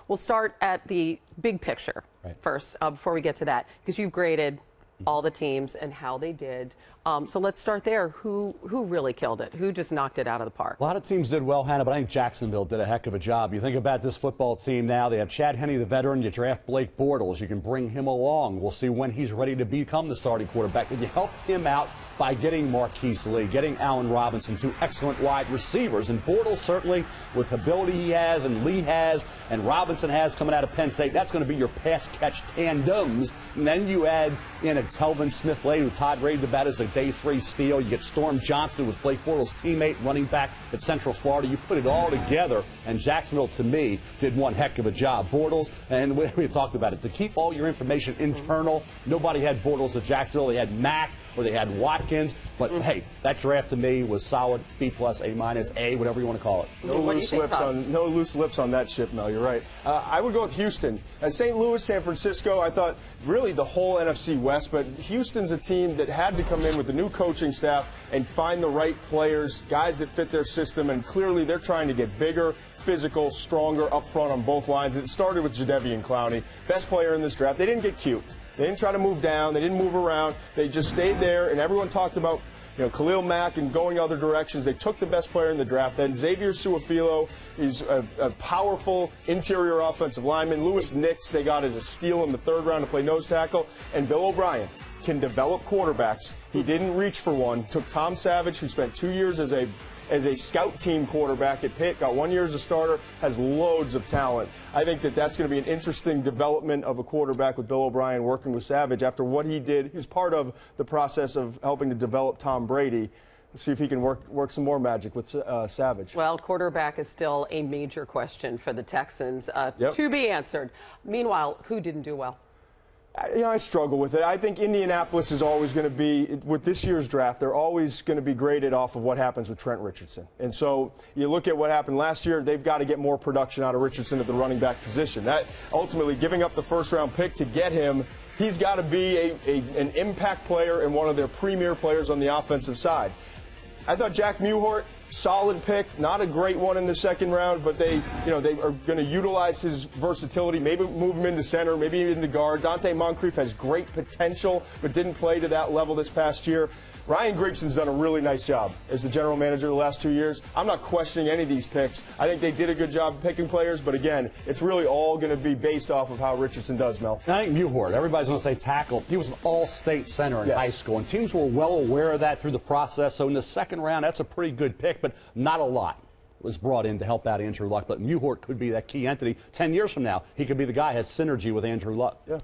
We'll start at the big picture first before we get to that, because you've graded all the teams and how they did. So let's start there. Who really killed it? Who just knocked it out of the park? A lot of teams did well, Hannah, but I think Jacksonville did a heck of a job. You think about this football team now. They have Chad Henne, the veteran. You draft Blake Bortles. You can bring him along. We'll see when he's ready to become the starting quarterback. But you help him out by getting Marqise Lee, getting Allen Robinson, two excellent wide receivers. And Bortles, certainly, with the ability he has and Lee has and Robinson has coming out of Penn State, that's going to be your pass-catch tandems. And then you add in a Telvin Smith-Lade, who Todd raved about as a day 3 steal. You get Storm Johnson, who was Blake Bortles' teammate, running back at Central Florida. You put it all together, and Jacksonville, to me, did one heck of a job. Bortles, and we talked about it, to keep all your information internal. Nobody had Bortles at Jacksonville. They had Mack or they had Watkins. But, hey, that draft to me was solid, B+, A-, A, whatever you want to call it. No loose lips on that ship, Mel. You're right. I would go with Houston. St. Louis, San Francisco, I thought really the whole NFC West, but Houston's a team that had to come in with a new coaching staff and find the right players, guys that fit their system, and clearly they're trying to get bigger, physical, stronger up front on both lines. And it started with Jadeveon Clowney, best player in this draft. They didn't get cute. They didn't try to move down. They didn't move around. They just stayed there, and everyone talked about Khalil Mack and going other directions. They took the best player in the draft. Then Xavier Su'a-Filo is a powerful interior offensive lineman. Lewis Nix they got as a steal in the 3rd round to play nose tackle. And Bill O'Brien can develop quarterbacks. He didn't reach for one. Took Tom Savage, who spent 2 years as a scout team quarterback at Pitt, got 1 year as a starter, has loads of talent. I think that's going to be an interesting development of a quarterback with Bill O'Brien working with Savage after what he did. He was part of the process of helping to develop Tom Brady. Let's see if he can work some more magic with Savage. Well, quarterback is still a major question for the Texans to be answered. Meanwhile, who didn't do well? I struggle with it. I think Indianapolis is always going to be, with this year's draft, they're always going to be graded off of what happens with Trent Richardson. And so you look at what happened last year, they've got to get more production out of Richardson at the running back position. That ultimately, giving up the 1st-round pick to get him, he's got to be an impact player and one of their premier players on the offensive side. I thought Jack Mewhort, solid pick, not a great one in the 2nd round, but they are going to utilize his versatility, maybe move him into center, maybe into guard. Dante Moncrief has great potential, but didn't play to that level this past year. Ryan Grigson's done a really nice job as the general manager the last 2 years. I'm not questioning any of these picks. I think they did a good job picking players, but again, it's really all going to be based off of how Richardson does, Mel. And I think Mewhort, everybody's going to say tackle. He was an all-state center in high school, and teams were well aware of that through the process. So in the 2nd round, that's a pretty good pick, but not a lot was brought in to help out Andrew Luck. But Mewhort could be that key entity. 10 years from now, he could be the guy who has synergy with Andrew Luck. Yeah.